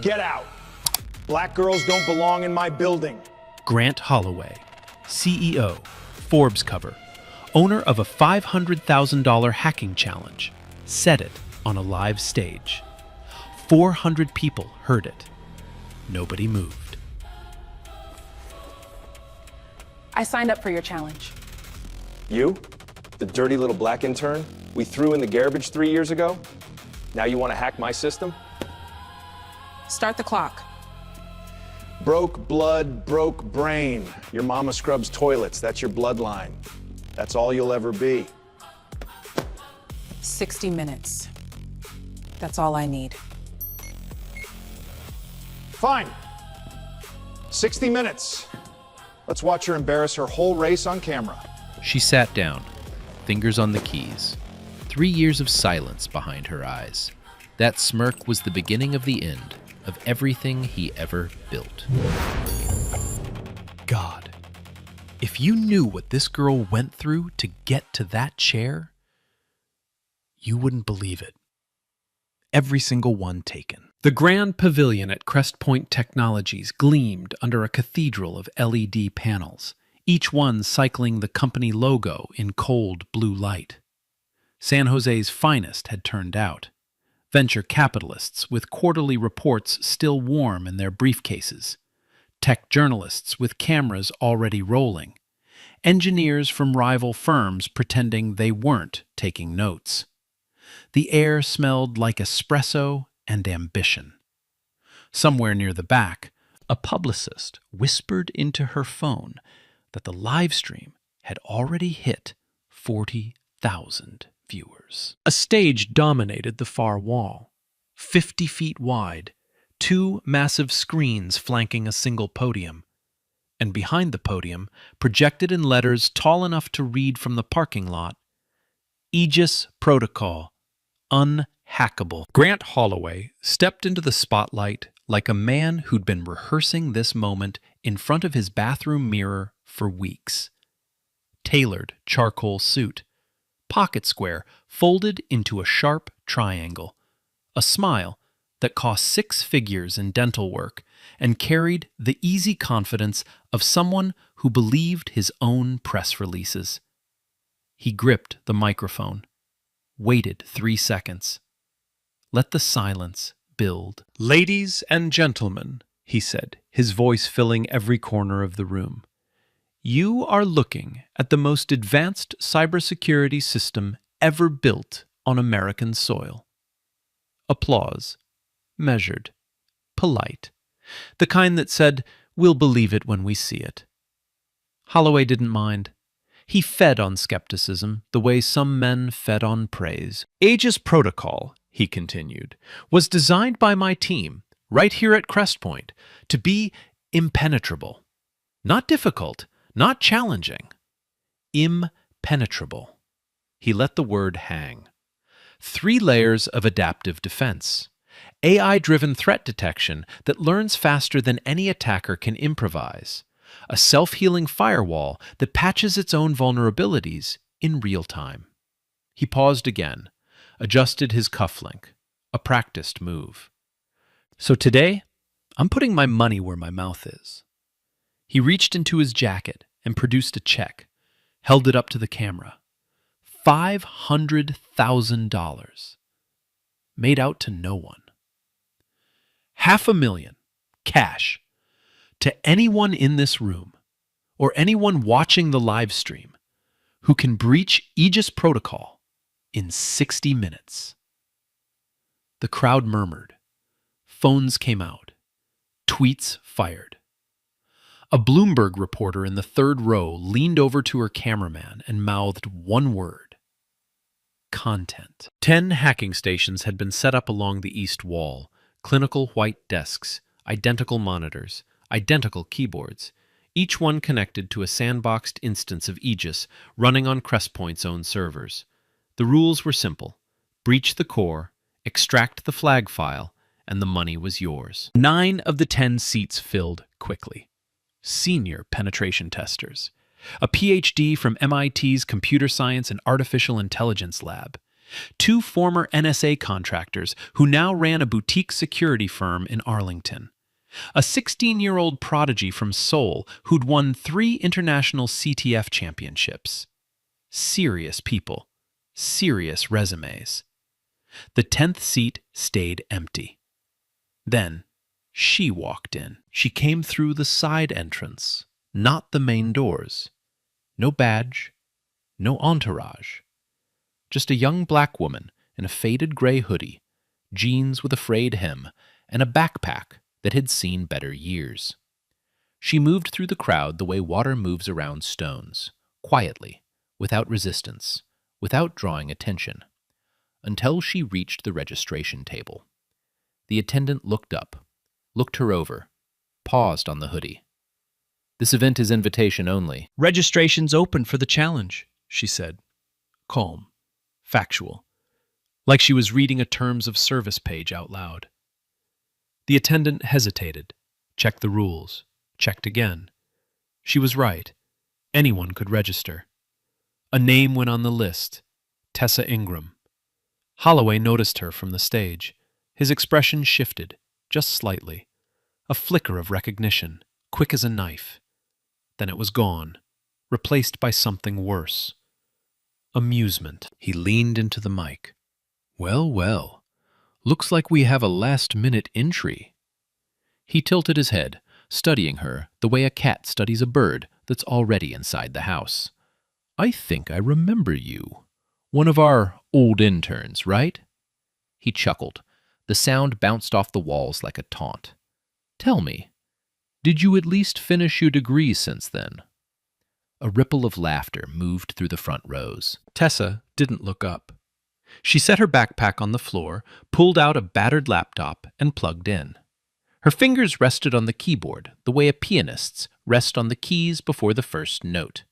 Get out. Black girls don't belong in my building. Grant Holloway, CEO, Forbes cover, owner of a $500,000 hacking challenge, said it on a live stage. 400 people heard it. Nobody moved. I signed up for your challenge. You? The dirty little black intern we threw in the garbage 3 years ago? Now you want to hack my system? Start the clock. Broke blood, broke brain. Your mama scrubs toilets. That's your bloodline. That's all you'll ever be. 60 minutes. That's all I need. Fine. 60 minutes. Let's watch her embarrass her whole race on camera. She sat down, fingers on the keys. 3 years of silence behind her eyes. That smirk was the beginning of the end of everything he ever built. God, if you knew what this girl went through to get to that chair, you wouldn't believe it. Every single one taken. The Grand Pavilion at Crest Point Technologies gleamed under a cathedral of LED panels, each one cycling the company logo in cold blue light. San Jose's finest had turned out. Venture capitalists with quarterly reports still warm in their briefcases. Tech journalists with cameras already rolling. Engineers from rival firms pretending they weren't taking notes. The air smelled like espresso and ambition. Somewhere near the back, a publicist whispered into her phone that the live stream had already hit 40,000 viewers. A stage dominated the far wall, 50 feet wide, 2 massive screens flanking a single podium. And behind the podium, projected in letters tall enough to read from the parking lot, Aegis Protocol, unhackable. Grant Holloway stepped into the spotlight like a man who'd been rehearsing this moment in front of his bathroom mirror for weeks. Tailored charcoal suit, pocket square folded into a sharp triangle, a smile that cost 6 figures in dental work and carried the easy confidence of someone who believed his own press releases. He gripped the microphone, waited 3 seconds. Let the silence build. "Ladies and gentlemen," he said, his voice filling every corner of the room, "you are looking at the most advanced cybersecurity system ever built on American soil." Applause. Measured. Polite. The kind that said, "We'll believe it when we see it." Holloway didn't mind. He fed on skepticism the way some men fed on praise. "Aegis Protocol," he continued, "was designed by my team, right here at Crest Point, to be impenetrable. Not difficult, not challenging. Impenetrable." He let the word hang. 3 layers of adaptive defense. AI-driven threat detection that learns faster than any attacker can improvise. A self-healing firewall that patches its own vulnerabilities in real time. He paused again, adjusted his cufflink, a practiced move. "So today, I'm putting my money where my mouth is." He reached into his jacket and produced a check, held it up to the camera. $500,000. Made out to no one. $500,000, cash, to anyone in this room, or anyone watching the live stream, who can breach Aegis Protocol in 60 minutes. The crowd murmured. Phones came out. Tweets fired. A Bloomberg reporter in the 3rd row leaned over to her cameraman and mouthed one word. Content. 10 hacking stations had been set up along the east wall, clinical white desks, identical monitors, identical keyboards, each one connected to a sandboxed instance of Aegis running on Crest Point's own servers. The rules were simple. Breach the core, extract the flag file, and the money was yours. 9 of the 10 seats filled quickly. Senior penetration testers. A PhD from MIT's Computer Science and Artificial Intelligence Lab. Two former NSA contractors who now ran a boutique security firm in Arlington. A 16-year-old prodigy from Seoul who'd won 3 international CTF championships. Serious people. Serious resumes. The 10th seat stayed empty. Then, she walked in. She came through the side entrance, not the main doors. No badge, no entourage. Just a young black woman in a faded gray hoodie, jeans with a frayed hem, and a backpack that had seen better years. She moved through the crowd the way water moves around stones, quietly, without resistance, without drawing attention, until she reached the registration table. The attendant looked up, looked her over, paused on the hoodie. "This event is invitation only." "Registration's open for the challenge," she said. Calm, factual, like she was reading a terms of service page out loud. The attendant hesitated, checked the rules, checked again. She was right. Anyone could register. A name went on the list. Tessa Ingram. Holloway noticed her from the stage. His expression shifted, just slightly. A flicker of recognition, quick as a knife. Then it was gone, replaced by something worse. Amusement. He leaned into the mic. "Well, well, looks like we have a last-minute entry." He tilted his head, studying her the way a cat studies a bird that's already inside the house. "I think I remember you. One of our old interns, right?" He chuckled. The sound bounced off the walls like a taunt. "Tell me, did you at least finish your degree since then?" A ripple of laughter moved through the front rows. Tessa didn't look up. She set her backpack on the floor, pulled out a battered laptop, and plugged in. Her fingers rested on the keyboard the way a pianist's rest on the keys before the first note.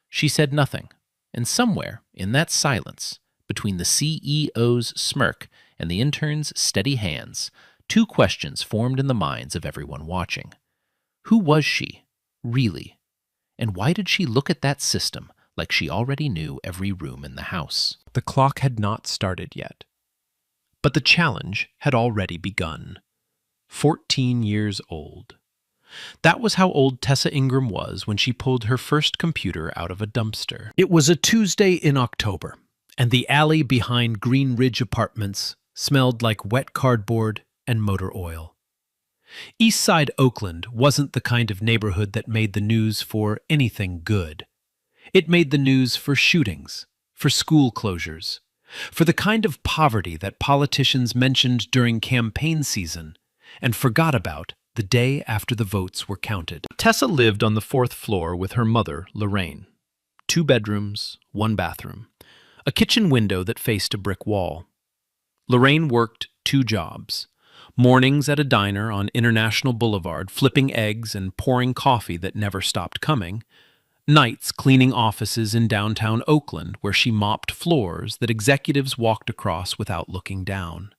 She said nothing, and somewhere in that silence, between the CEO's smirk and the intern's steady hands, 2 questions formed in the minds of everyone watching. Who was she, really? And why did she look at that system like she already knew every room in the house? The clock had not started yet. But the challenge had already begun. 14 years old. That was how old Tessa Ingram was when she pulled her first computer out of a dumpster. It was a Tuesday in October, and the alley behind Green Ridge Apartments smelled like wet cardboard and motor oil. East Side Oakland wasn't the kind of neighborhood that made the news for anything good. It made the news for shootings, for school closures, for the kind of poverty that politicians mentioned during campaign season and forgot about the day after the votes were counted. Tessa lived on the 4th floor with her mother, Lorraine. 2 bedrooms, 1 bathroom, a kitchen window that faced a brick wall. Lorraine worked 2 jobs. Mornings at a diner on International Boulevard, flipping eggs and pouring coffee that never stopped coming. Nights cleaning offices in downtown Oakland where she mopped floors that executives walked across without looking down.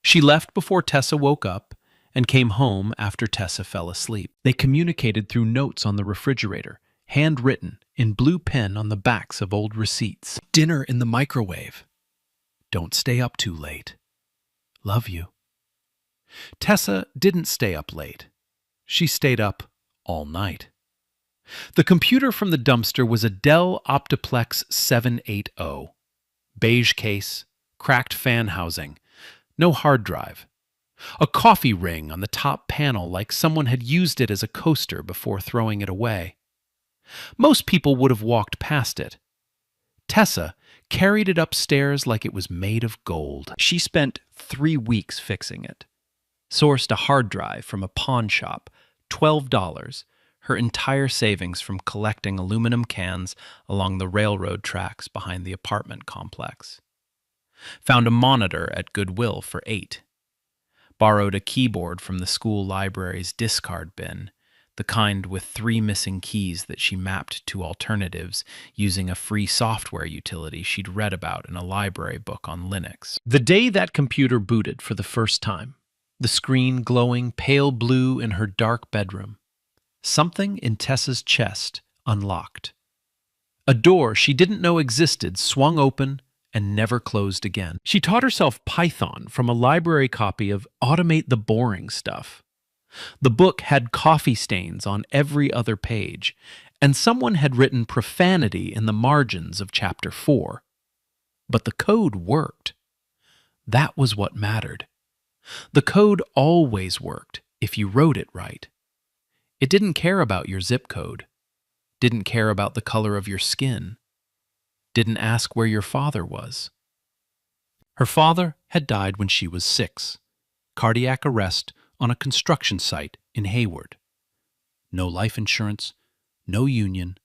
She left before Tessa woke up and came home after Tessa fell asleep. They communicated through notes on the refrigerator, handwritten in blue pen on the backs of old receipts. Dinner in the microwave. Don't stay up too late. Love you. Tessa didn't stay up late. She stayed up all night. The computer from the dumpster was a Dell Optiplex 780. Beige case, cracked fan housing, no hard drive. A coffee ring on the top panel like someone had used it as a coaster before throwing it away. Most people would have walked past it. Tessa carried it upstairs like it was made of gold. She spent 3 weeks fixing it. Sourced a hard drive from a pawn shop, $12, her entire savings from collecting aluminum cans along the railroad tracks behind the apartment complex. Found a monitor at Goodwill for $8. Borrowed a keyboard from the school library's discard bin, the kind with 3 missing keys that she mapped to alternatives using a free software utility she'd read about in a library book on Linux. The day that computer booted for the first time, the screen glowing pale blue in her dark bedroom, something in Tessa's chest unlocked. A door she didn't know existed swung open and never closed again. She taught herself Python from a library copy of Automate the Boring Stuff. The book had coffee stains on every other page, and someone had written profanity in the margins of Chapter 4. But the code worked. That was what mattered. The code always worked if you wrote it right. It didn't care about your zip code, didn't care about the color of your skin, didn't ask where your father was. Her father had died when she was 6, cardiac arrest on a construction site in Hayward. No life insurance, no union,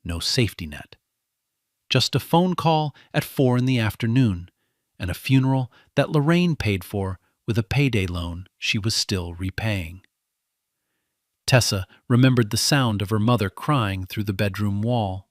no safety net. Just a phone call at 4 in the afternoon and a funeral that Lorraine paid for with a payday loan she was still repaying. Tessa remembered the sound of her mother crying through the bedroom wall.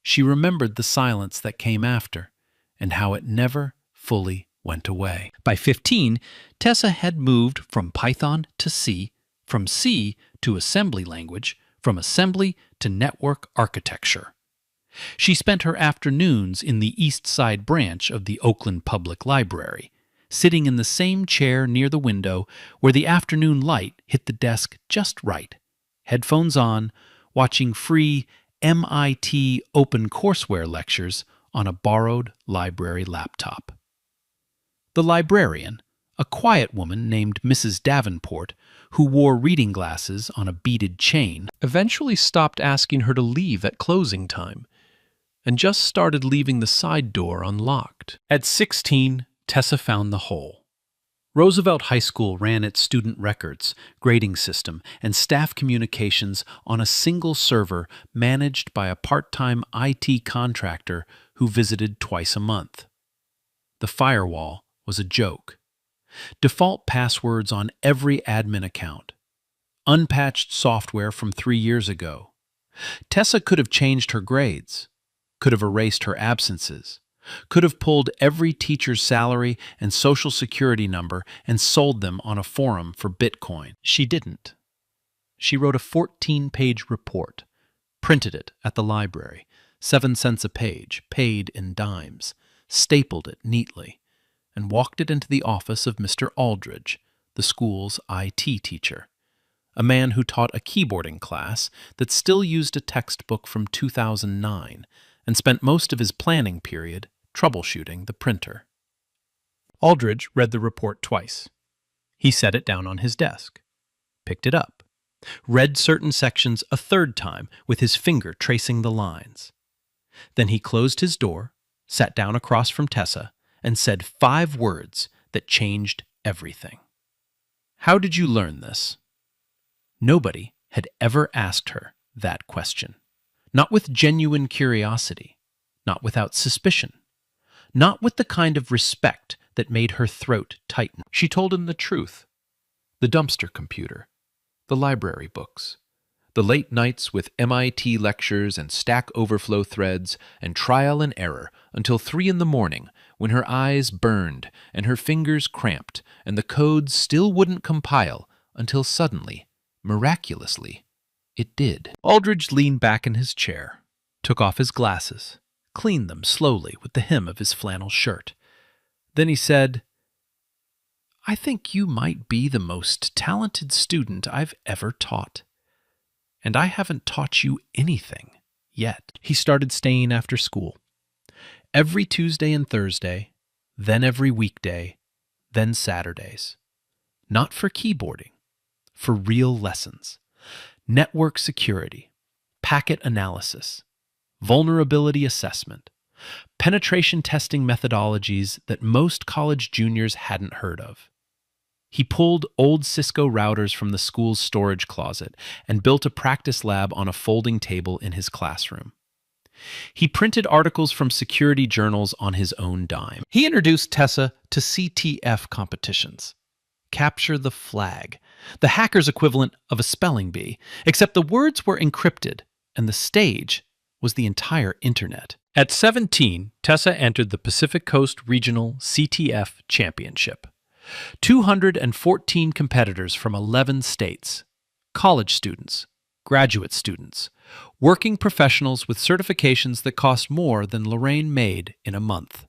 She remembered the silence that came after and how it never fully went away. By 15, Tessa had moved from Python to C, from C to assembly language, from assembly to network architecture. She spent her afternoons in the East Side branch of the Oakland Public Library, sitting in the same chair near the window where the afternoon light hit the desk just right, headphones on, watching free MIT OpenCourseWare lectures on a borrowed library laptop. The librarian, a quiet woman named Mrs. Davenport, who wore reading glasses on a beaded chain, eventually stopped asking her to leave at closing time and just started leaving the side door unlocked. At 16, Tessa found the hole. Roosevelt High School ran its student records, grading system, and staff communications on a single server managed by a part-time IT contractor who visited twice a month. The firewall was a joke. Default passwords on every admin account. Unpatched software from 3 years ago. Tessa could have changed her grades, could have erased her absences, could have pulled every teacher's salary and social security number and sold them on a forum for Bitcoin. She didn't. She wrote a 14-page report, printed it at the library, 7 cents a page, paid in dimes, stapled it neatly, and walked it into the office of Mr. Aldridge, the school's IT teacher, a man who taught a keyboarding class that still used a textbook from 2009 and spent most of his planning period troubleshooting the printer. Aldridge read the report twice. He set it down on his desk, picked it up, read certain sections a third time with his finger tracing the lines. Then he closed his door, sat down across from Tessa, and said 5 words that changed everything. How did you learn this? Nobody had ever asked her that question. Not with genuine curiosity, not without suspicion, not with the kind of respect that made her throat tighten. She told him the truth. The dumpster computer, the library books, the late nights with MIT lectures and Stack Overflow threads and trial and error until 3 in the morning when her eyes burned and her fingers cramped and the code still wouldn't compile until suddenly, miraculously, it did. Aldridge leaned back in his chair, took off his glasses, cleaned them slowly with the hem of his flannel shirt. Then he said, "I think you might be the most talented student I've ever taught. And I haven't taught you anything yet." He started staying after school. Every Tuesday and Thursday, then every weekday, then Saturdays. Not for keyboarding, for real lessons. Network security, packet analysis, vulnerability assessment, penetration testing methodologies that most college juniors hadn't heard of. He pulled old Cisco routers from the school's storage closet and built a practice lab on a folding table in his classroom. He printed articles from security journals on his own dime. He introduced Tessa to CTF competitions. Capture the flag, the hacker's equivalent of a spelling bee, except the words were encrypted and the stage was the entire internet. At 17, Tessa entered the Pacific Coast Regional CTF Championship. 214 competitors from 11 states, college students, graduate students, working professionals with certifications that cost more than Lorraine made in a month.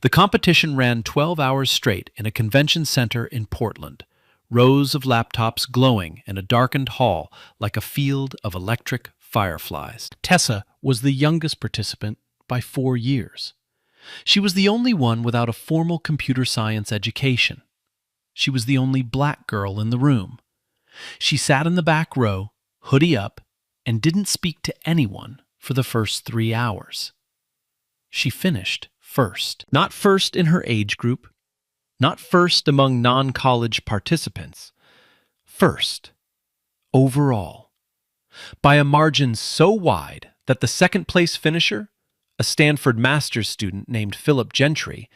The competition ran 12 hours straight in a convention center in Portland, rows of laptops glowing in a darkened hall like a field of electric fireflies. Tessa was the youngest participant by 4 years. She was the only one without a formal computer science education. She was the only black girl in the room. She sat in the back row, hoodie up, and didn't speak to anyone for the first 3 hours. She finished first. Not first in her age group, not first among non-college participants. First, overall, by a margin so wide that the second-place finisher, a Stanford master's student named Philip Gentry,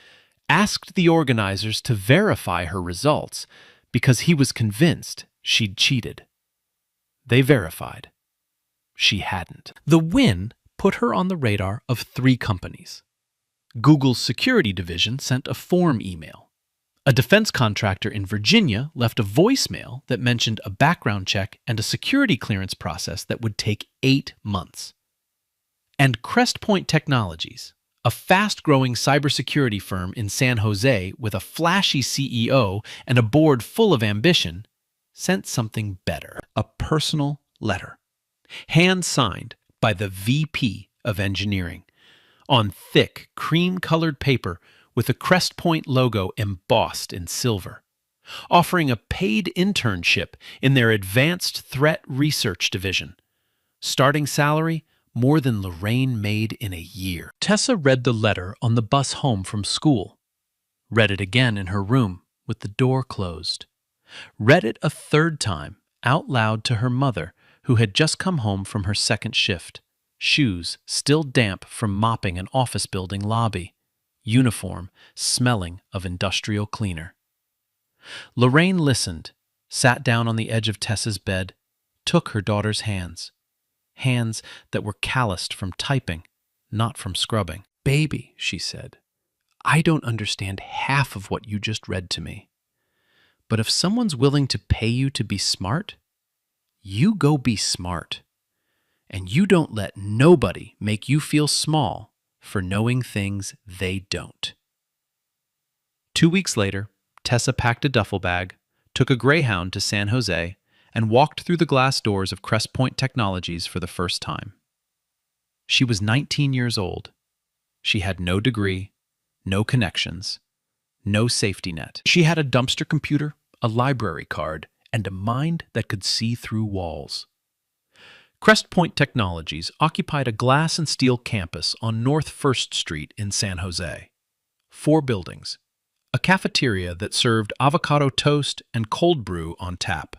asked the organizers to verify her results because he was convinced she'd cheated. They verified. She hadn't. The win put her on the radar of 3 companies. Google's security division sent a form email. A defense contractor in Virginia left a voicemail that mentioned a background check and a security clearance process that would take 8 months. And Crestpoint Technologies, a fast-growing cybersecurity firm in San Jose with a flashy CEO and a board full of ambition, sent something better. A personal letter, hand-signed by the VP of Engineering, on thick, cream-colored paper with a Crestpoint logo embossed in silver, offering a paid internship in their Advanced Threat Research Division. Starting salary, more than Lorraine made in a year. Tessa read the letter on the bus home from school, read it again in her room with the door closed, read it a third time out loud to her mother, who had just come home from her second shift, shoes still damp from mopping an office building lobby, uniform smelling of industrial cleaner. Lorraine listened, sat down on the edge of Tessa's bed, took her daughter's hands that were calloused from typing, not from scrubbing. "Baby," she said, "I don't understand half of what you just read to me. But if someone's willing to pay you to be smart, you go be smart. And you don't let nobody make you feel small for knowing things they don't." 2 weeks later, Tessa packed a duffel bag, took a Greyhound to San Jose, and walked through the glass doors of Crestpoint Technologies for the first time. She was 19 years old. She had no degree, no connections, no safety net. She had a dumpster computer, a library card, and a mind that could see through walls. Crestpoint Technologies occupied a glass and steel campus on North 1st Street in San Jose. 4 buildings, a cafeteria that served avocado toast and cold brew on tap,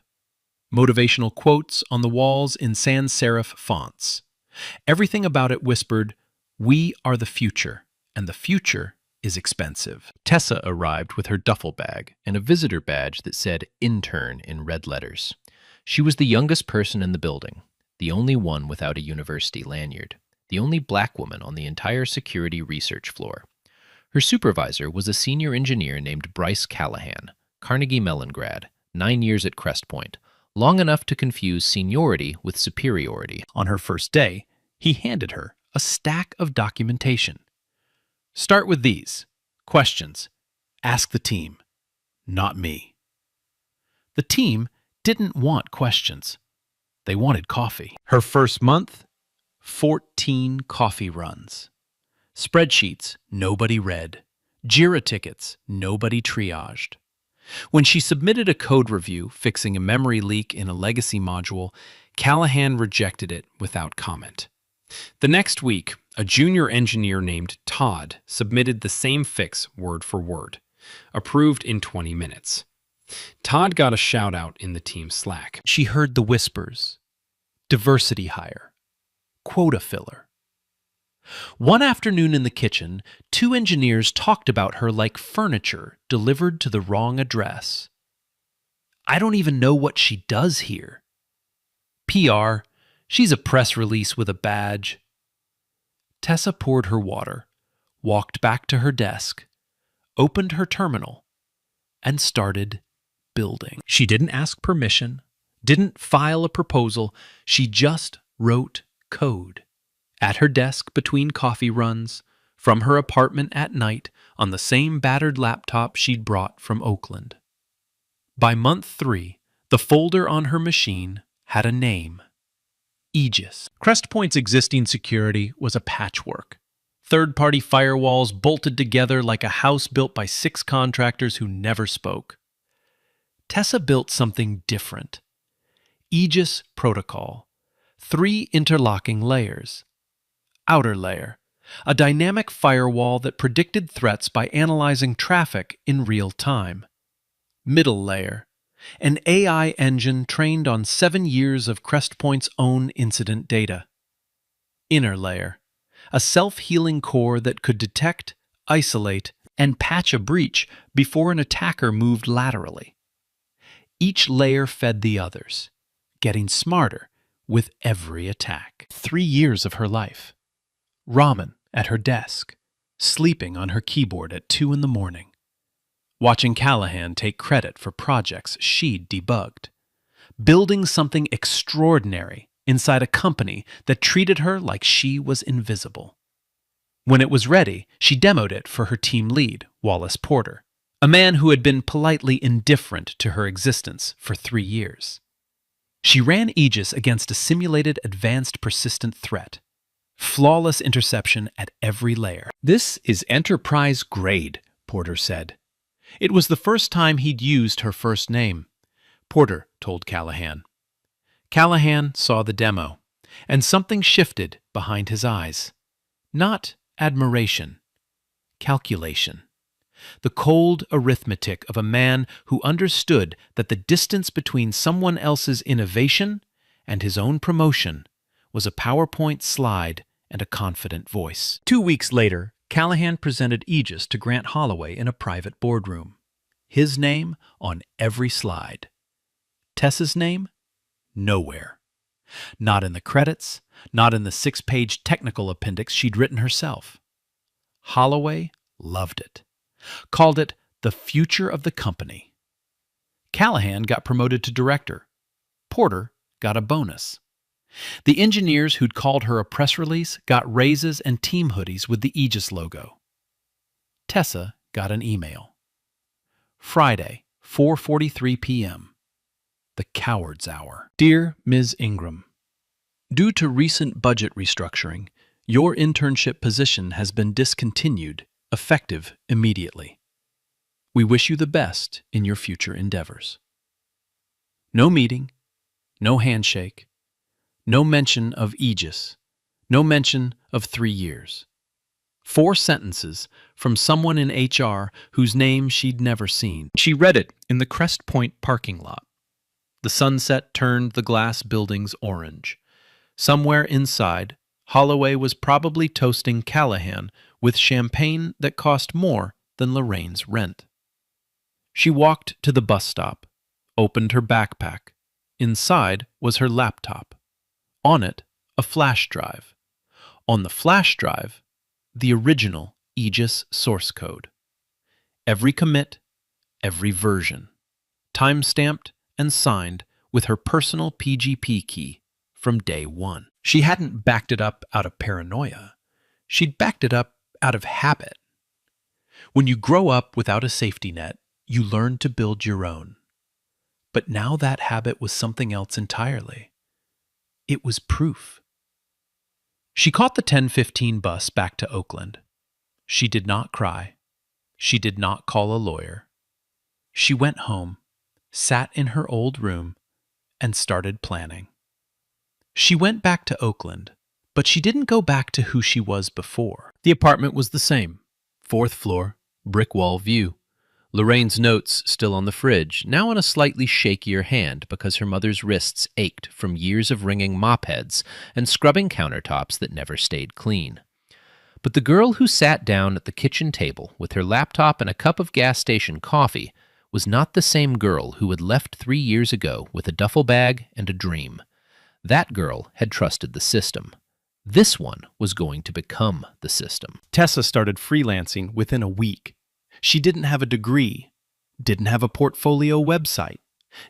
motivational quotes on the walls in sans serif fonts. Everything about it whispered, "We are the future, and the future is expensive." Tessa arrived with her duffel bag and a visitor badge that said Intern in red letters. She was the youngest person in the building, the only one without a university lanyard, the only black woman on the entire security research floor. Her supervisor was a senior engineer named Bryce Callahan, Carnegie Mellon grad, 9 years at Crestpoint, long enough to confuse seniority with superiority. On her first day, he handed her a stack of documentation. "Start with these. Questions. Ask the team. Not me." The team didn't want questions. They wanted coffee. Her first month, 14 coffee runs. Spreadsheets nobody read. JIRA tickets nobody triaged. When she submitted a code review fixing a memory leak in a legacy module, Callahan rejected it without comment. The next week, a junior engineer named Todd submitted the same fix word for word, approved in 20 minutes. Todd got a shout out in the team Slack. She heard the whispers. Diversity hire. Quota filler. One afternoon in the kitchen, 2 engineers talked about her like furniture delivered to the wrong address. "I don't even know what she does here." "PR, she's a press release with a badge." Tessa poured her water, walked back to her desk, opened her terminal, and started building. She didn't ask permission, didn't file a proposal, she just wrote code. At her desk between coffee runs, from her apartment at night, on the same battered laptop she'd brought from Oakland. By month 3, the folder on her machine had a name: Aegis. CrestPoint's existing security was a patchwork. Third-party firewalls bolted together like a house built by 6 contractors who never spoke. Tessa built something different. Aegis Protocol. 3 interlocking layers. Outer layer. A dynamic firewall that predicted threats by analyzing traffic in real time. Middle layer. An AI engine trained on 7 years of CrestPoint's own incident data. Inner layer. A self-healing core that could detect, isolate, and patch a breach before an attacker moved laterally. Each layer fed the others, getting smarter with every attack. 3 years of her life. Ramen at her desk, sleeping on her keyboard at 2 in the morning, watching Callahan take credit for projects she'd debugged, building something extraordinary inside a company that treated her like she was invisible. When it was ready, she demoed it for her team lead, Wallace Porter, a man who had been politely indifferent to her existence for 3 years. She ran Aegis against a simulated advanced persistent threat. Flawless interception at every layer. "This is enterprise grade," Porter said. It was the first time he'd used her first name. Porter told Callahan. Callahan saw the demo, and something shifted behind his eyes. Not admiration, calculation. The cold arithmetic of a man who understood that the distance between someone else's innovation and his own promotion was a PowerPoint slide and a confident voice. 2 weeks later, Callahan presented Aegis to Grant Holloway in a private boardroom. His name on every slide. Tessa's name? Nowhere. Not in the credits, not in the 6-page technical appendix she'd written herself. Holloway loved it. Called it the future of the company. Callahan got promoted to director. Porter got a bonus. The engineers who'd called her a press release got raises and team hoodies with the Aegis logo. Tessa got an email. Friday, 4:43 p.m. The Coward's Hour. Dear Ms. Ingram, due to recent budget restructuring, your internship position has been discontinued, effective immediately. We wish you the best in your future endeavors. No meeting, no handshake, no mention of Aegis, no mention of 3 years. 4 sentences from someone in HR whose name she'd never seen. She read it in the CrestPoint parking lot. The sunset turned the glass buildings orange. Somewhere inside, Holloway was probably toasting Callahan with champagne that cost more than Lorraine's rent. She walked to the bus stop, opened her backpack. Inside was her laptop. On it, a flash drive. On the flash drive, the original Aegis source code. Every commit, every version. Time-stamped and signed with her personal PGP key from day one. She hadn't backed it up out of paranoia. She'd backed it up out of habit. When you grow up without a safety net, you learn to build your own. But now that habit was something else entirely. It was proof. She caught the 10:15 bus back to Oakland. She did not cry. She did not call a lawyer. She went home, sat in her old room, and started planning. She went back to Oakland, but she didn't go back to who she was before. The apartment was the same. 4th floor, brick wall view. Lorraine's notes still on the fridge, now in a slightly shakier hand because her mother's wrists ached from years of wringing mop heads and scrubbing countertops that never stayed clean. But the girl who sat down at the kitchen table with her laptop and a cup of gas station coffee was not the same girl who had left 3 years ago with a duffel bag and a dream. That girl had trusted the system. This one was going to become the system. Tessa started freelancing within a week. She didn't have a degree, didn't have a portfolio website,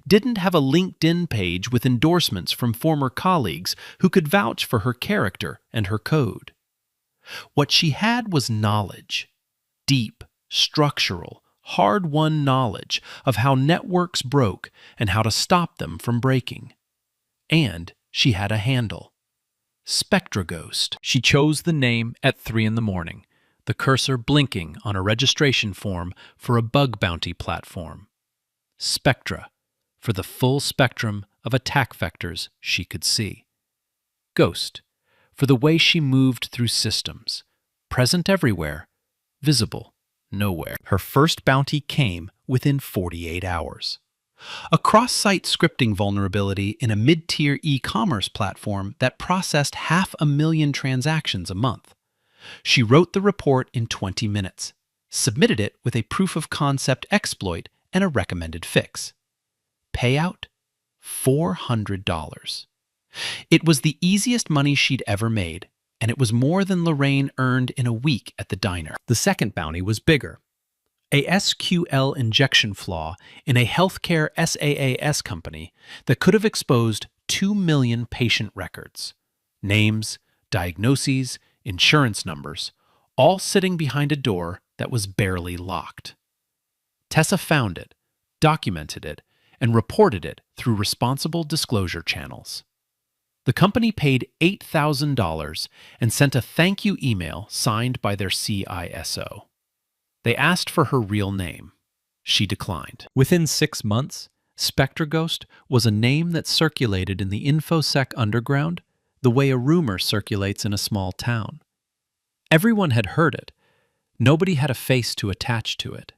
didn't have a LinkedIn page with endorsements from former colleagues who could vouch for her character and her code. What she had was knowledge, deep, structural, hard-won knowledge of how networks broke and how to stop them from breaking. And she had a handle. Spectra Ghost. She chose the name at 3 in the morning, the cursor blinking on a registration form for a bug bounty platform. Spectra, for the full spectrum of attack vectors she could see. Ghost, for the way she moved through systems, present everywhere, visible nowhere. Her first bounty came within 48 hours. A cross-site scripting vulnerability in a mid-tier e-commerce platform that processed 500,000 transactions a month. She wrote the report in 20 minutes, submitted it with a proof-of-concept exploit and a recommended fix. Payout? $400. It was the easiest money she'd ever made, and it was more than Lorraine earned in a week at the diner. The second bounty was bigger. A SQL injection flaw in a healthcare SaaS company that could have exposed 2 million patient records. Names, diagnoses, insurance numbers, all sitting behind a door that was barely locked. Tessa found it, documented it, and reported it through responsible disclosure channels. The company paid $8,000 and sent a thank you email signed by their CISO. They asked for her real name. She declined. Within 6 months, SpectraGhost was a name that circulated in the InfoSec underground the way a rumor circulates in a small town. Everyone had heard it. Nobody had a face to attach to it.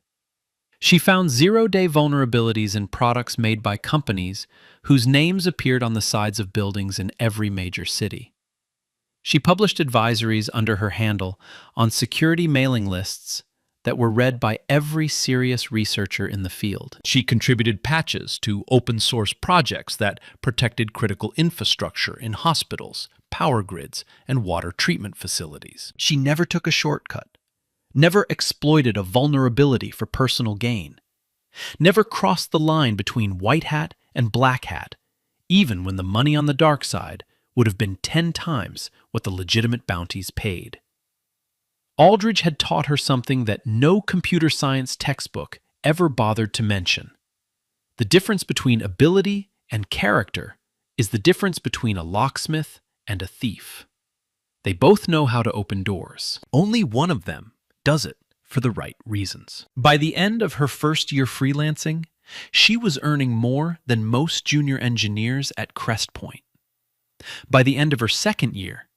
She found zero-day vulnerabilities in products made by companies whose names appeared on the sides of buildings in every major city. She published advisories under her handle on security mailing lists that were read by every serious researcher in the field. She contributed patches to open-source projects that protected critical infrastructure in hospitals, power grids, and water treatment facilities. She never took a shortcut, never exploited a vulnerability for personal gain, never crossed the line between white hat and black hat, even when the money on the dark side would have been 10 times what the legitimate bounties paid. Aldridge had taught her something that no computer science textbook ever bothered to mention. The difference between ability and character is the difference between a locksmith and a thief. They both know how to open doors. Only one of them does it for the right reasons. By the end of her first year freelancing, she was earning more than most junior engineers at Crest Point. By the end of her second year,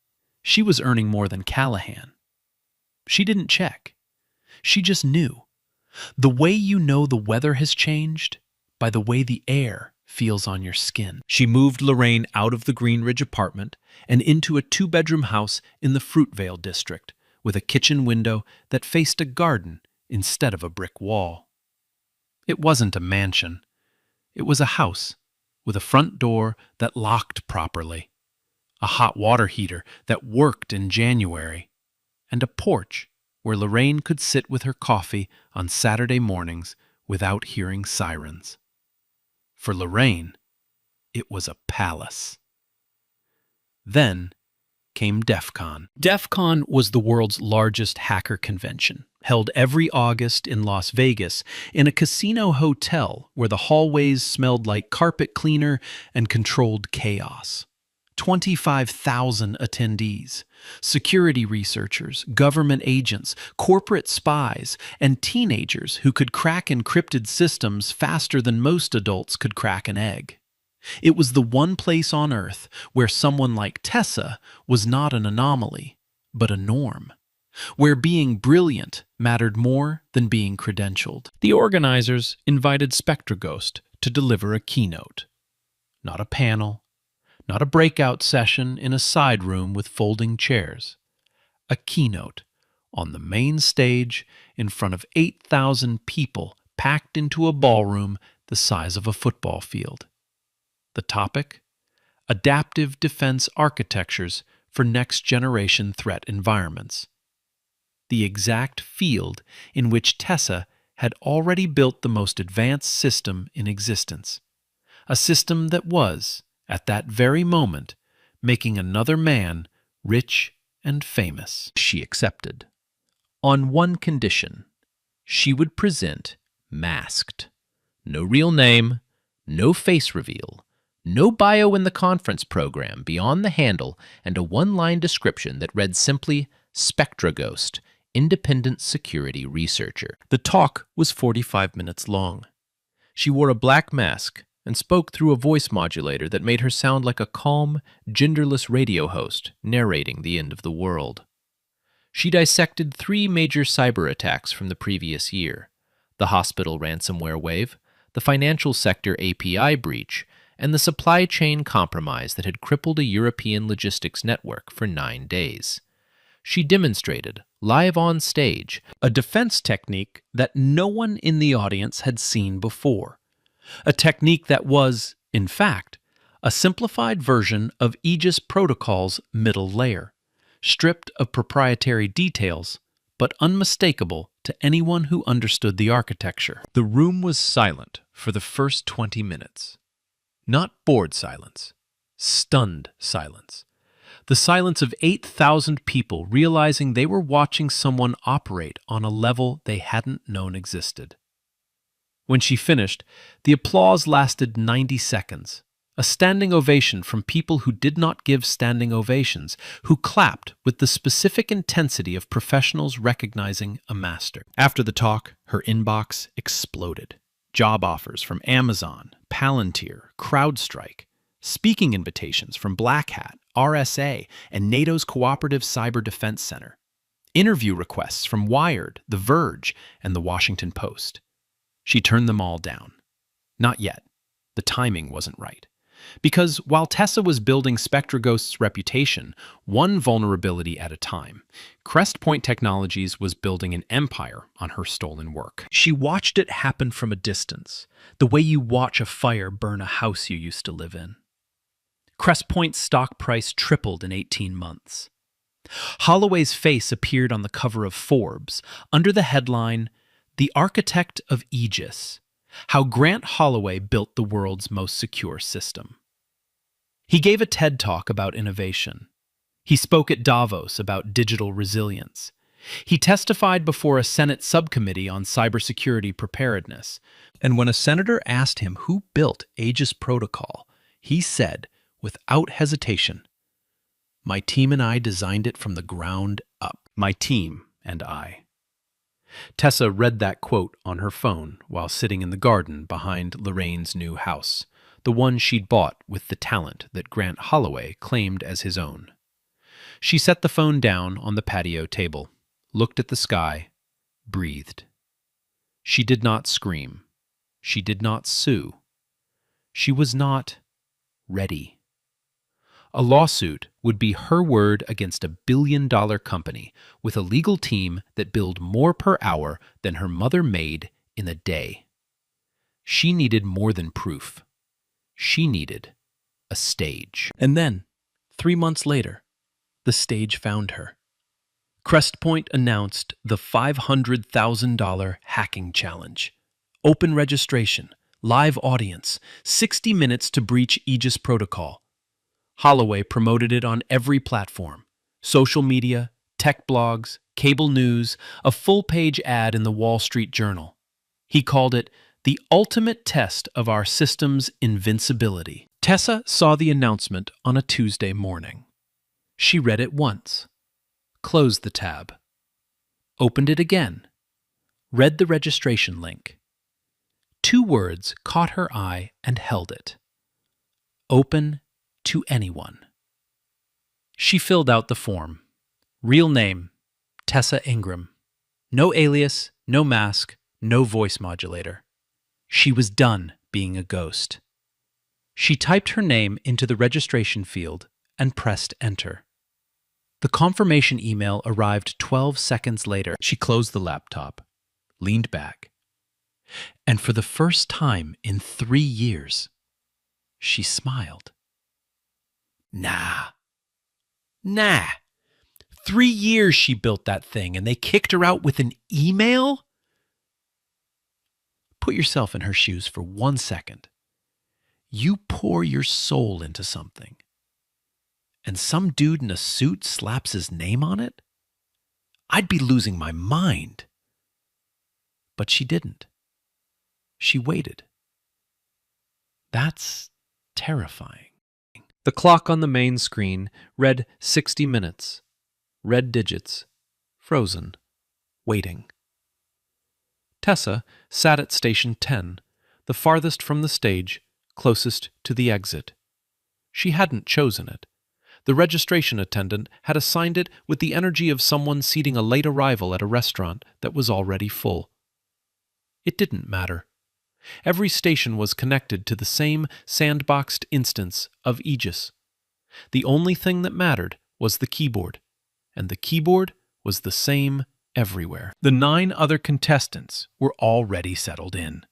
she was earning more than Callahan. She didn't check. She just knew. The way you know the weather has changed, by the way the air feels on your skin. She moved Lorraine out of the Greenridge apartment and into a 2-bedroom house in the Fruitvale district with a kitchen window that faced a garden instead of a brick wall. It wasn't a mansion. It was a house with a front door that locked properly, a hot water heater that worked in January, and a porch where Lorraine could sit with her coffee on Saturday mornings without hearing sirens. For Lorraine, it was a palace. Then came DEF CON. DEF CON was the world's largest hacker convention, held every August in Las Vegas in a casino hotel where the hallways smelled like carpet cleaner and controlled chaos. 25,000 attendees, security researchers, government agents, corporate spies, and teenagers who could crack encrypted systems faster than most adults could crack an egg. It was the one place on Earth where someone like Tessa was not an anomaly, but a norm, where being brilliant mattered more than being credentialed. The organizers invited SpectraGhost to deliver a keynote, not a panel, not a breakout session in a side room with folding chairs. A keynote on the main stage in front of 8,000 people packed into a ballroom the size of a football field. The topic? Adaptive defense architectures for next-generation threat environments. The exact field in which Tessa had already built the most advanced system in existence. A system that was, at that very moment, making another man rich and famous. She accepted. On one condition. she would present masked. No real name, no face reveal, no bio in the conference program beyond the handle, and a one-line description that read simply, Spectra Ghost, independent security researcher. The talk was 45 minutes long. She wore a black mask and spoke through a voice modulator that made her sound like a calm, genderless radio host narrating the end of the world. She dissected 3 major cyber attacks from the previous year: the hospital ransomware wave, the financial sector API breach, and the supply chain compromise that had crippled a European logistics network for 9 days. She demonstrated, live on stage, a defense technique that no one in the audience had seen before. A technique that was, in fact, a simplified version of Aegis Protocol's middle layer, stripped of proprietary details, but unmistakable to anyone who understood the architecture. The room was silent for the first 20 minutes. Not bored silence, stunned silence. The silence of 8,000 people realizing they were watching someone operate on a level they hadn't known existed. When she finished, the applause lasted 90 seconds. A standing ovation from people who did not give standing ovations, who clapped with the specific intensity of professionals recognizing a master. After the talk, her inbox exploded. Job offers from Amazon, Palantir, CrowdStrike, speaking invitations from Black Hat, RSA, and NATO's Cooperative Cyber Defense Center, interview requests from Wired, The Verge, and The Washington Post. She turned them all down. Not yet. The timing wasn't right. Because while Tessa was building SpectraGhost's reputation, one vulnerability at a time, Crestpoint Technologies was building an empire on her stolen work. She watched it happen from a distance, the way you watch a fire burn a house you used to live in. Crestpoint's stock price tripled in 18 months. Holloway's face appeared on the cover of Forbes, under the headline, The Architect of Aegis, How Grant Holloway Built the World's Most Secure System. He gave a TED Talk about innovation. He spoke at Davos about digital resilience. He testified before a Senate subcommittee on cybersecurity preparedness. And when a senator asked him who built Aegis Protocol, he said, without hesitation, "My team and I designed it from the ground up. My team and I." Tessa read that quote on her phone while sitting in the garden behind Lorraine's new house, the one she'd bought with the talent that Grant Holloway claimed as his own. She set the phone down on the patio table, looked at the sky, breathed. She did not scream. She did not sue. She was not ready. A lawsuit would be her word against $1 billion company with a legal team that billed more per hour than her mother made in a day. She needed more than proof. She needed a stage. And then, 3 months later, the stage found her. Crestpoint announced the $500,000 hacking challenge. Open registration, live audience, 60 minutes to breach Aegis Protocol. Holloway promoted it on every platform: social media, tech blogs, cable news, a full-page ad in the Wall Street Journal. He called it the ultimate test of our system's invincibility. Tessa saw the announcement on a Tuesday morning. She read it once, closed the tab, opened it again, read the registration link. 2 words caught her eye and held it. Open to anyone. She filled out the form. Real name, Tessa Ingram. No alias, no mask, no voice modulator. She was done being a ghost. She typed her name into the registration field and pressed enter. The confirmation email arrived 12 seconds later. She closed the laptop, leaned back, and for the first time in 3 years, she smiled. Nah. 3 years she built that thing and they kicked her out with an email? Put yourself in her shoes for 1 second. You pour your soul into something, and some dude in a suit slaps his name on it? I'd be losing my mind. But she didn't. She waited. That's terrifying. The clock on the main screen read 60 minutes. Red digits. Frozen. Waiting. Tessa sat at station 10, the farthest from the stage, closest to the exit. She hadn't chosen it. The registration attendant had assigned it with the energy of someone seating a late arrival at a restaurant that was already full. It didn't matter. Every station was connected to the same sandboxed instance of Aegis. The only thing that mattered was the keyboard, and the keyboard was the same everywhere. The 9 other contestants were already settled in.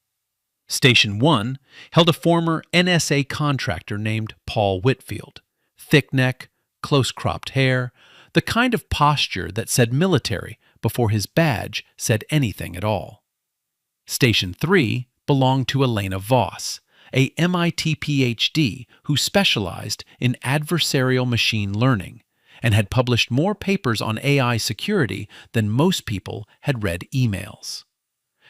Station 1 held a former NSA contractor named Paul Whitfield. Thick neck, close-cropped hair, the kind of posture that said military before his badge said anything at all. Station 3 belonged to Elena Voss, a MIT PhD who specialized in adversarial machine learning and had published more papers on AI security than most people had read emails.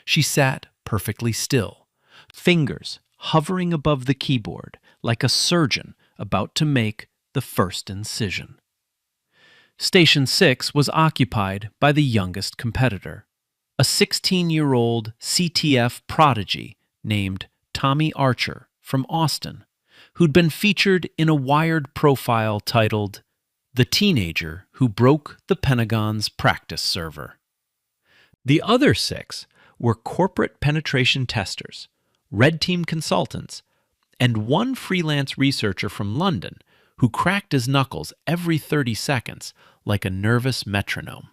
She sat perfectly still, fingers hovering above the keyboard like a surgeon about to make the first incision. Station 6 was occupied by the youngest competitor, a 16-year-old CTF prodigy named Tommy Archer from Austin, who'd been featured in a Wired profile titled "The Teenager Who Broke the Pentagon's Practice Server." The other 6 were corporate penetration testers, red team consultants, and one freelance researcher from London who cracked his knuckles every 30 seconds like a nervous metronome.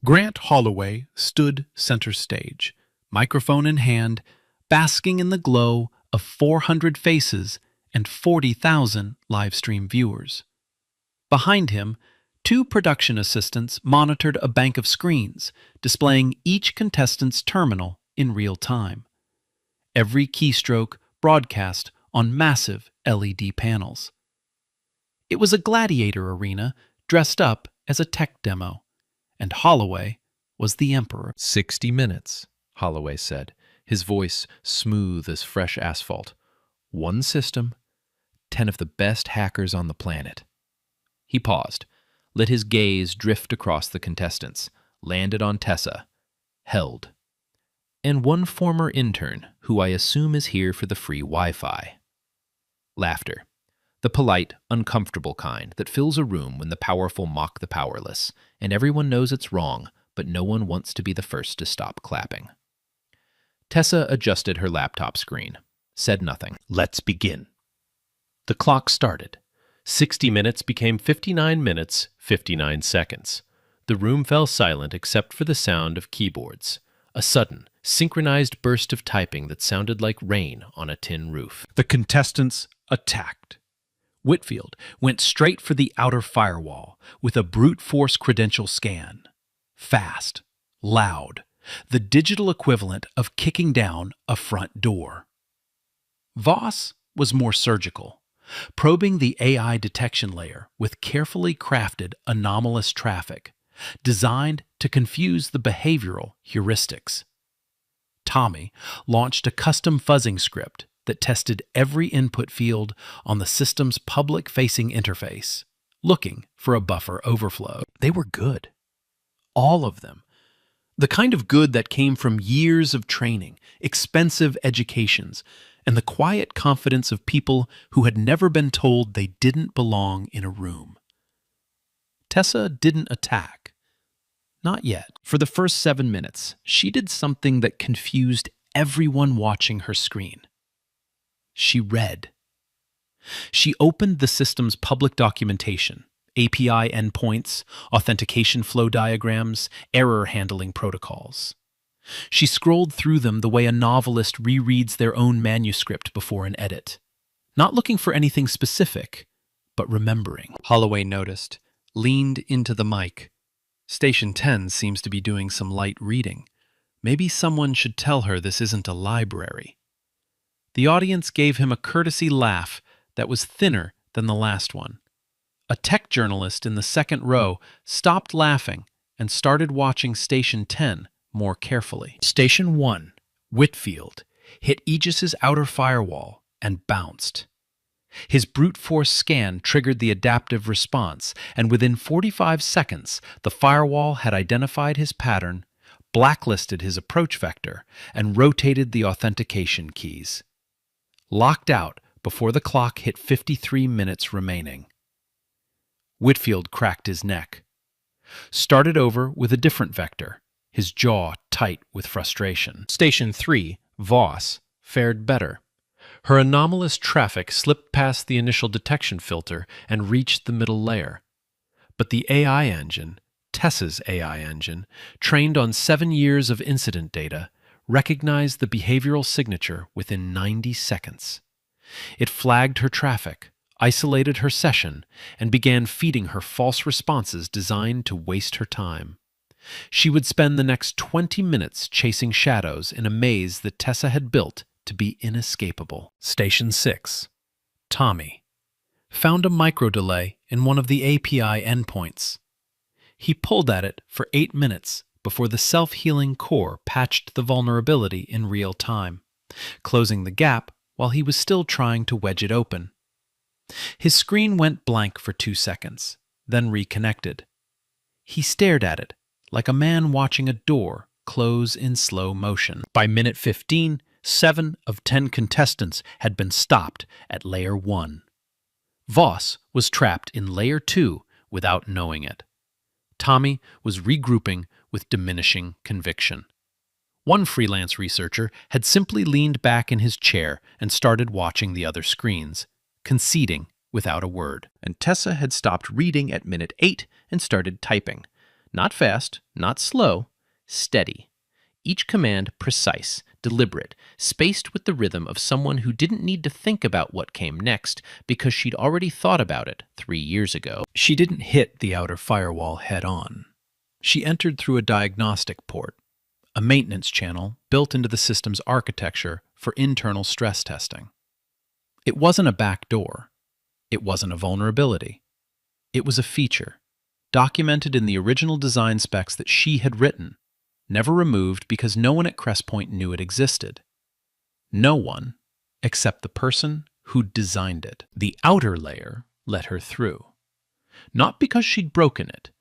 Grant Holloway stood center stage, microphone in hand, basking in the glow of 400 faces and 40,000 live stream viewers. Behind him, 2 production assistants monitored a bank of screens, displaying each contestant's terminal in real time. Every keystroke broadcast on massive LED panels. It was a gladiator arena dressed up as a tech demo, and Holloway was the emperor. 60 minutes, Holloway said, his voice smooth as fresh asphalt. 1 system, 10 of the best hackers on the planet. He paused, let his gaze drift across the contestants, landed on Tessa, held. And 1 former intern, who I assume is here for the free Wi-Fi. Laughter. The polite, uncomfortable kind that fills a room when the powerful mock the powerless, and everyone knows it's wrong, but no one wants to be the first to stop clapping. Tessa adjusted her laptop screen, said nothing. Let's begin. The clock started. 60 minutes became 59 minutes, 59 seconds. The room fell silent except for the sound of keyboards. A sudden, synchronized burst of typing that sounded like rain on a tin roof. The contestants attacked. Whitfield went straight for the outer firewall with a brute force credential scan. Fast, loud, the digital equivalent of kicking down a front door. Voss was more surgical, probing the AI detection layer with carefully crafted anomalous traffic, designed to confuse the behavioral heuristics. Tommy launched a custom fuzzing script that tested every input field on the system's public-facing interface, looking for a buffer overflow. They were good. All of them. The kind of good that came from years of training, expensive educations, and the quiet confidence of people who had never been told they didn't belong in a room. Tessa didn't attack. Not yet. For the first 7 minutes, she did something that confused everyone watching her screen. She read. She opened the system's public documentation, API endpoints, authentication flow diagrams, error handling protocols. She scrolled through them the way a novelist rereads their own manuscript before an edit, not looking for anything specific, but remembering. Holloway noticed, leaned into the mic. Station 10 seems to be doing some light reading. Maybe someone should tell her this isn't a library. The audience gave him a courtesy laugh that was thinner than the last one. A tech journalist in the second row stopped laughing and started watching Station 10 more carefully. Station 1, Whitfield, hit Aegis's outer firewall and bounced. His brute force scan triggered the adaptive response, and within 45 seconds, the firewall had identified his pattern, blacklisted his approach vector, and rotated the authentication keys. Locked out before the clock hit 53 minutes remaining. Whitfield cracked his neck. Started over with a different vector, his jaw tight with frustration. Station 3, Voss, fared better. Her anomalous traffic slipped past the initial detection filter and reached the middle layer. But the AI engine, Tessa's AI engine, trained on 7 years of incident data, recognized the behavioral signature within 90 seconds. It flagged her traffic, isolated her session, and began feeding her false responses designed to waste her time. She would spend the next 20 minutes chasing shadows in a maze that Tessa had built to be inescapable. Station 6. Tommy found a micro delay in one of the API endpoints. He pulled at it for 8 minutes before the self-healing core patched the vulnerability in real time, closing the gap while he was still trying to wedge it open. His screen went blank for 2 seconds, then reconnected. He stared at it like a man watching a door close in slow motion. By minute 15, 7 of 10 contestants had been stopped at Layer 1. Voss was trapped in Layer 2 without knowing it. Tommy was regrouping with diminishing conviction. One freelance researcher had simply leaned back in his chair and started watching the other screens, conceding without a word. And Tessa had stopped reading at minute 8 and started typing. Not fast, not slow, steady. Each command precise, deliberate, spaced with the rhythm of someone who didn't need to think about what came next because she'd already thought about it 3 years ago. She didn't hit the outer firewall head-on. She entered through a diagnostic port, a maintenance channel built into the system's architecture for internal stress testing. It wasn't a back door. It wasn't a vulnerability. It was a feature, documented in the original design specs that she had written, never removed because no one at Crestpoint knew it existed. No one, except the person who'd designed it. The outer layer let her through. Not because she'd broken it,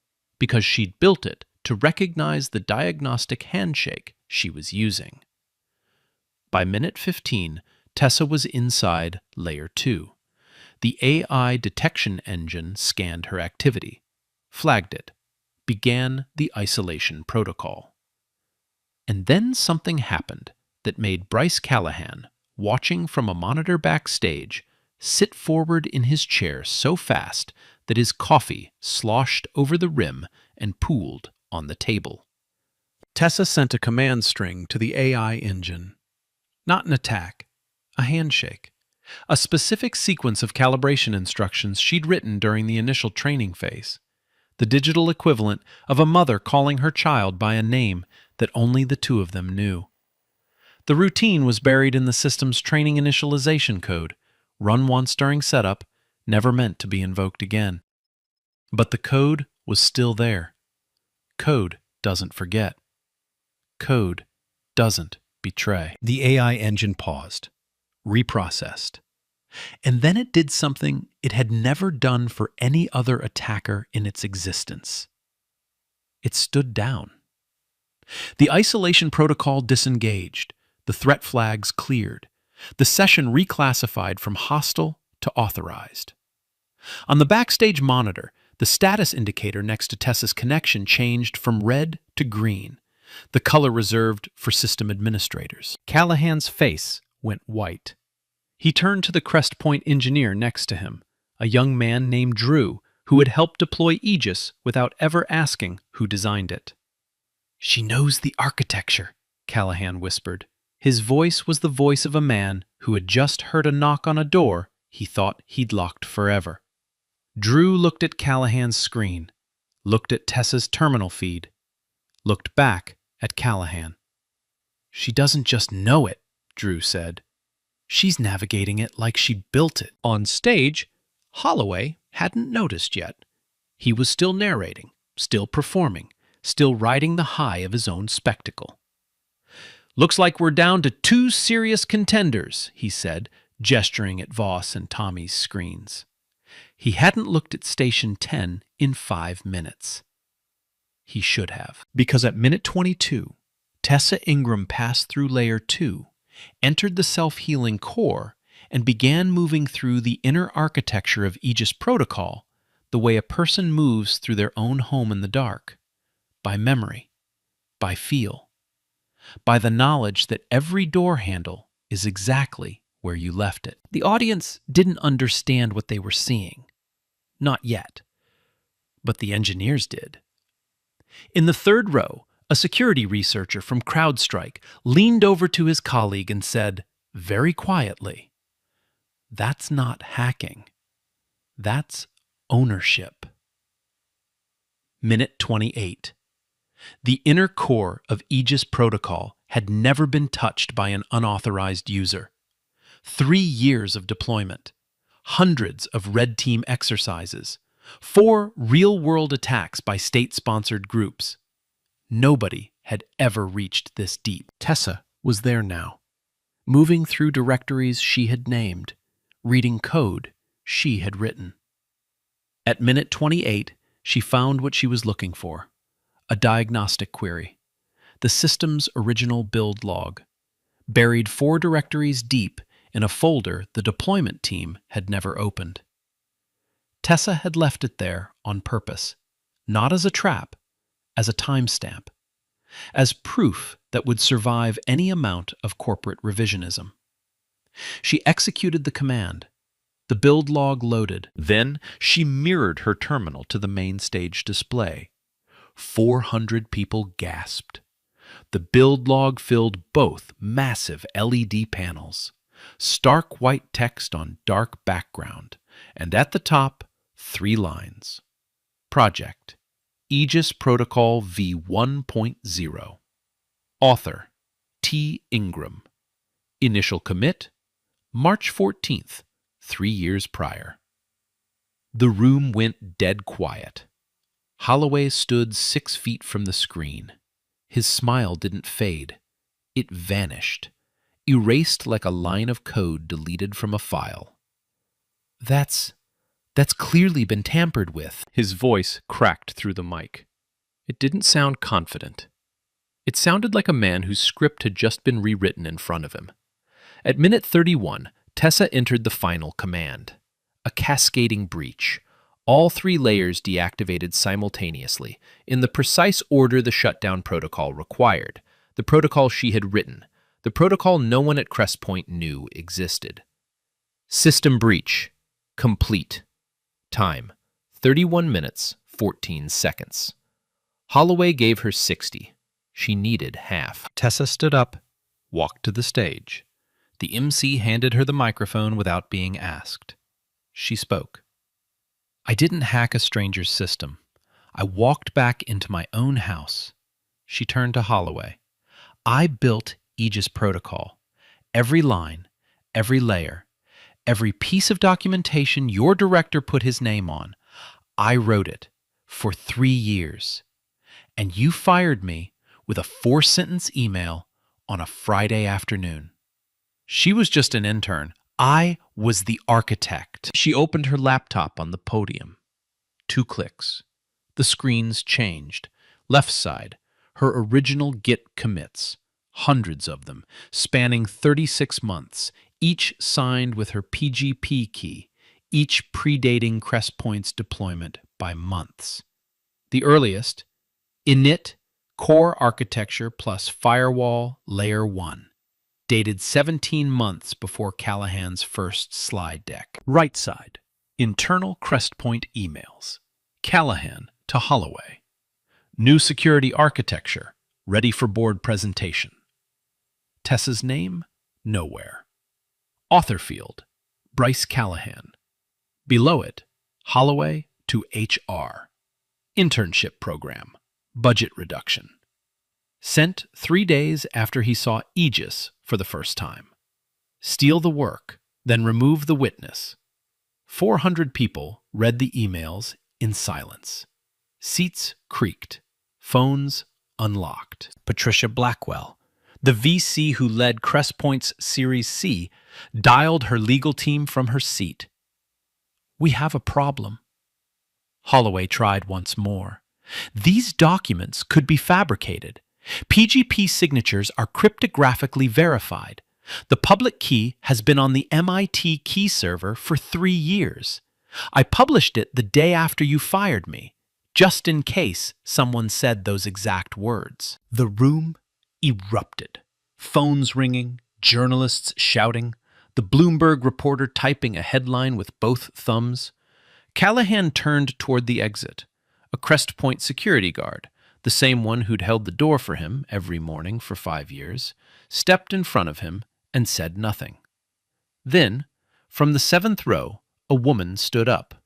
because she'd built it to recognize the diagnostic handshake she was using. By minute 15, Tessa was inside Layer 2. The AI detection engine scanned her activity, flagged it, began the isolation protocol. And then something happened that made Bryce Callahan, watching from a monitor backstage, sit forward in his chair so fast that his coffee sloshed over the rim and pooled on the table. Tessa sent a command string to the AI engine. Not an attack, a handshake. A specific sequence of calibration instructions she'd written during the initial training phase. The digital equivalent of a mother calling her child by a name that only the two of them knew. The routine was buried in the system's training initialization code, run once during setup, never meant to be invoked again. But the code was still there. Code doesn't forget. Code doesn't betray. The AI engine paused, reprocessed, and then it did something it had never done for any other attacker in its existence. It stood down. The isolation protocol disengaged, the threat flags cleared, the session reclassified from hostile to authorized. On the backstage monitor, the status indicator next to Tessa's connection changed from red to green, the color reserved for system administrators. Callahan's face went white. He turned to the Crestpoint engineer next to him, a young man named Drew, who had helped deploy Aegis without ever asking who designed it. "She knows the architecture," Callahan whispered. His voice was the voice of a man who had just heard a knock on a door he thought he'd locked forever. Drew looked at Callahan's screen, looked at Tessa's terminal feed, looked back at Callahan. "She doesn't just know it," Drew said. "She's navigating it like she built it." On stage, Holloway hadn't noticed yet. He was still narrating, still performing, still riding the high of his own spectacle. "Looks like we're down to 2 serious contenders," he said, gesturing at Voss and Tommy's screens. He hadn't looked at Station 10 in 5 minutes. He should have. Because at minute 22, Tessa Ingram passed through Layer 2, entered the self-healing core, and began moving through the inner architecture of Aegis Protocol the way a person moves through their own home in the dark, by memory, by feel, by the knowledge that every door handle is exactly where you left it. The audience didn't understand what they were seeing. Not yet. But the engineers did. In the third row, a security researcher from CrowdStrike leaned over to his colleague and said, very quietly, "That's not hacking. That's ownership." Minute 28. The inner core of Aegis Protocol had never been touched by an unauthorized user. 3 years of deployment, hundreds of red team exercises, 4 real-world attacks by state-sponsored groups. Nobody had ever reached this deep. Tessa was there now, moving through directories she had named, reading code she had written. At minute 28, she found what she was looking for, a diagnostic query, the system's original build log, buried 4 directories deep in a folder the deployment team had never opened. Tessa had left it there on purpose, not as a trap, as a timestamp, as proof that would survive any amount of corporate revisionism. She executed the command. The build log loaded. Then she mirrored her terminal to the main stage display. 400 people gasped. The build log filled both massive LED panels, stark white text on dark background, and at the top, 3 lines. Project, Aegis Protocol v1.0. Author, T. Ingram. Initial commit, March 14th, 3 years prior. The room went dead quiet. Holloway stood 6 feet from the screen. His smile didn't fade. It vanished, erased like a line of code deleted from a file. That's clearly been tampered with." His voice cracked through the mic. It didn't sound confident. It sounded like a man whose script had just been rewritten in front of him. At minute 31, Tessa entered the final command. A cascading breach. All 3 layers deactivated simultaneously, in the precise order the shutdown protocol required, the protocol she had written, the protocol no one at Crest Point knew existed. System breach. Complete. Time, 31 minutes, 14 seconds. Holloway gave her 60. She needed half. Tessa stood up, walked to the stage. The MC handed her the microphone without being asked. She spoke. "I didn't hack a stranger's system. I walked back into my own house." She turned to Holloway. "I built Aegis Protocol. Every line, every layer, every piece of documentation your director put his name on, I wrote it for 3 years. And you fired me with a 4-sentence email on a Friday afternoon." She was just an intern. I was the architect. She opened her laptop on the podium. 2 clicks. The screens changed. Left side, her original Git commits, hundreds of them, spanning 36 months, each signed with her PGP key, each predating Crest Point's deployment by months. The earliest, init core architecture plus firewall layer 1, dated 17 months before Callahan's first slide deck. Right side, internal Crest Point emails. Callahan to Holloway. New security architecture, ready for board presentation. Tessa's name, nowhere. Author field, Bryce Callahan. Below it, Holloway to HR. Internship program, budget reduction. Sent 3 days after he saw Aegis for the first time. Steal the work, then remove the witness. 400 people read the emails in silence. Seats creaked. Phones unlocked. Patricia Blackwell, the VC who led Crest Point's Series C, dialed her legal team from her seat. "We have a problem." Holloway tried once more. "These documents could be fabricated. PGP signatures are cryptographically verified. The public key has been on the MIT key server for 3 years. I published it the day after you fired me, just in case someone said those exact words." The room erupted. Phones ringing, journalists shouting, the Bloomberg reporter typing a headline with both thumbs. Callahan turned toward the exit. A Crest Point security guard, the same one who'd held the door for him every morning for 5 years, stepped in front of him and said nothing. Then, from the 7th row, a woman stood up.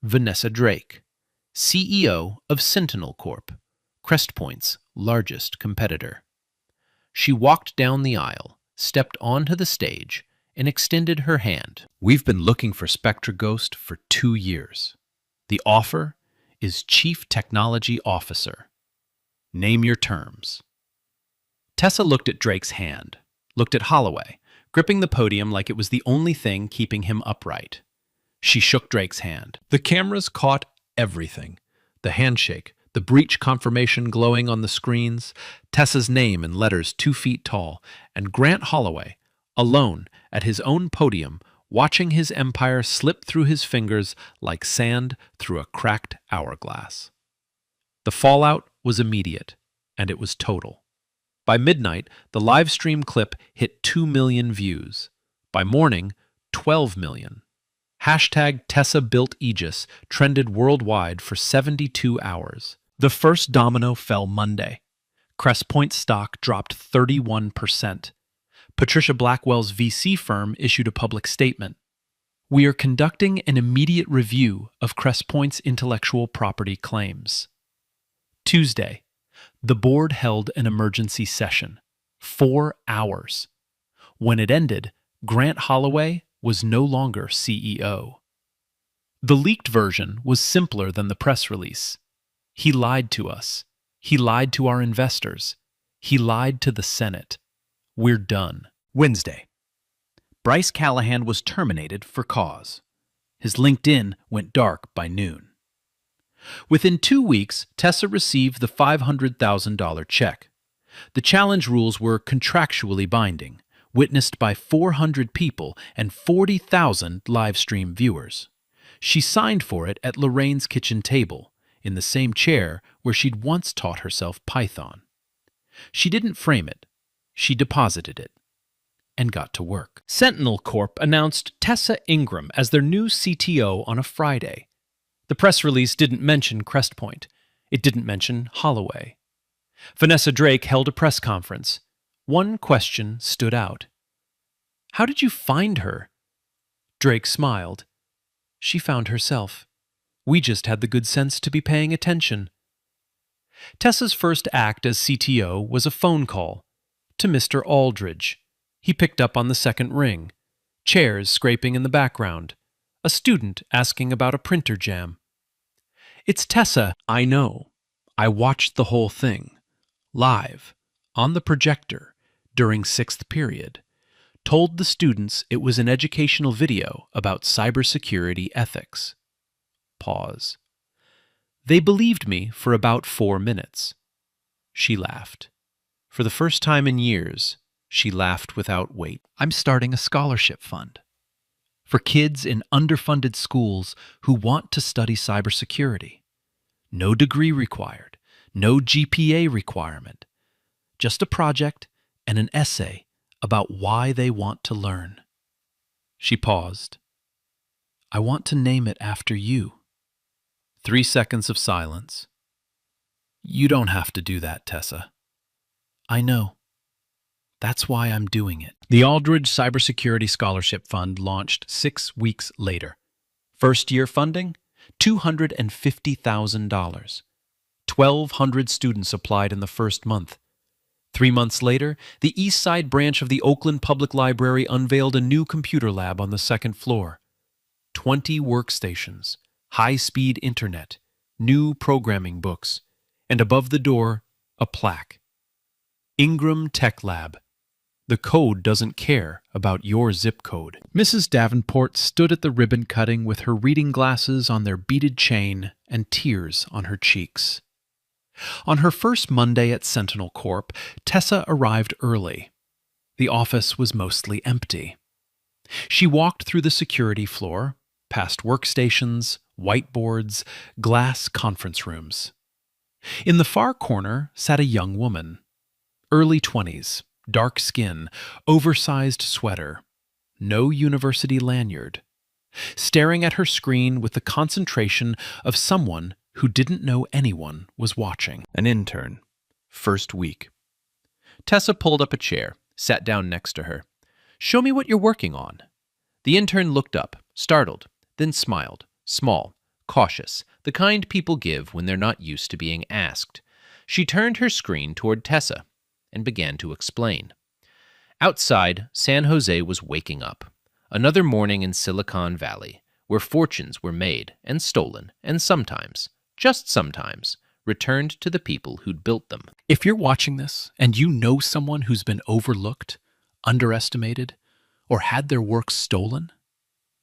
Vanessa Drake, CEO of Sentinel Corp., Crest Point's largest competitor. She walked down the aisle, stepped onto the stage, and extended her hand. "We've been looking for Spectra Ghost for 2 years. The offer is Chief Technology Officer. Name your terms." Tessa looked at Drake's hand, looked at Holloway, gripping the podium like it was the only thing keeping him upright. She shook Drake's hand. The cameras caught everything. The handshake, the breach confirmation glowing on the screens, Tessa's name in letters 2 feet tall, and Grant Holloway, alone at his own podium, watching his empire slip through his fingers like sand through a cracked hourglass. The fallout was immediate, and it was total. By midnight, the live stream clip hit 2 million views. By morning, 12 million. Hashtag Tessa Built Aegis trended worldwide for 72 hours. The first domino fell Monday. Crest Point stock dropped 31%. Patricia Blackwell's VC firm issued a public statement. "We are conducting an immediate review of Crest Point's intellectual property claims." Tuesday, the board held an emergency session. 4 hours. When it ended, Grant Holloway was no longer CEO. The leaked version was simpler than the press release. He lied to us. He lied to our investors. He lied to the Senate. We're done. Wednesday. Bryce Callahan was terminated for cause. His LinkedIn went dark by noon. Within 2 weeks, Tessa received the $500,000 check. The challenge rules were contractually binding, witnessed by 400 people and 40,000 live stream viewers. She signed for it at Lorraine's kitchen table, in the same chair where she'd once taught herself Python. She didn't frame it. She deposited it and got to work. Sentinel Corp announced Tessa Ingram as their new CTO on a Friday. The press release didn't mention Crest Point. It didn't mention Holloway. Vanessa Drake held a press conference. One question stood out. "How did you find her?" Drake smiled. "She found herself. We just had the good sense to be paying attention." Tessa's first act as CTO was a phone call to Mr. Aldridge. He picked up on the second ring. Chairs scraping in the background. A student asking about a printer jam. "It's Tessa, I know. I watched the whole thing. Live. On the projector. During 6th period. Told the students it was an educational video about cybersecurity ethics." Pause. "They believed me for about 4 minutes. She laughed. For the first time in years, she laughed without weight. "I'm starting a scholarship fund for kids in underfunded schools who want to study cybersecurity. No degree required, no GPA requirement, just a project and an essay about why they want to learn." She paused. "I want to name it after you." 3 seconds of silence. "You don't have to do that, Tessa." "I know. That's why I'm doing it." The Aldridge Cybersecurity Scholarship Fund launched 6 weeks later. First-year funding, $250,000. 1,200 students applied in the first month. 3 months later, the East Side branch of the Oakland Public Library unveiled a new computer lab on the 2nd floor. 20 workstations, high-speed internet, new programming books, and above the door, a plaque. Ingram Tech Lab. The code doesn't care about your zip code. Mrs. Davenport stood at the ribbon cutting with her reading glasses on their beaded chain and tears on her cheeks. On her first Monday at Sentinel Corp, Tessa arrived early. The office was mostly empty. She walked through the security floor, past workstations, whiteboards, glass conference rooms. In the far corner sat a young woman. Early 20s, dark skin, oversized sweater, no university lanyard. Staring at her screen with the concentration of someone who didn't know anyone was watching. An intern. First week. Tessa pulled up a chair, sat down next to her. "Show me what you're working on." The intern looked up, startled, then smiled, small, cautious, the kind people give when they're not used to being asked. She turned her screen toward Tessa and began to explain. Outside, San Jose was waking up. Another morning in Silicon Valley, where fortunes were made and stolen and sometimes, just sometimes, returned to the people who'd built them. If you're watching this and you know someone who's been overlooked, underestimated, or had their work stolen,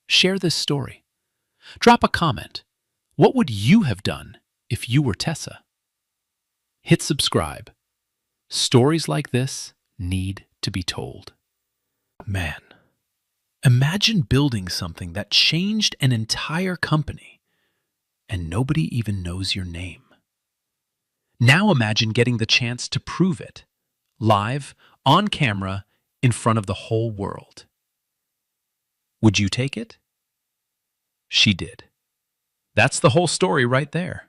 share this story. Drop a comment. What would you have done if you were Tessa? Hit subscribe. Stories like this need to be told. Man, imagine building something that changed an entire company and nobody even knows your name. Now imagine getting the chance to prove it, live, on camera, in front of the whole world. Would you take it? She did. That's the whole story right there.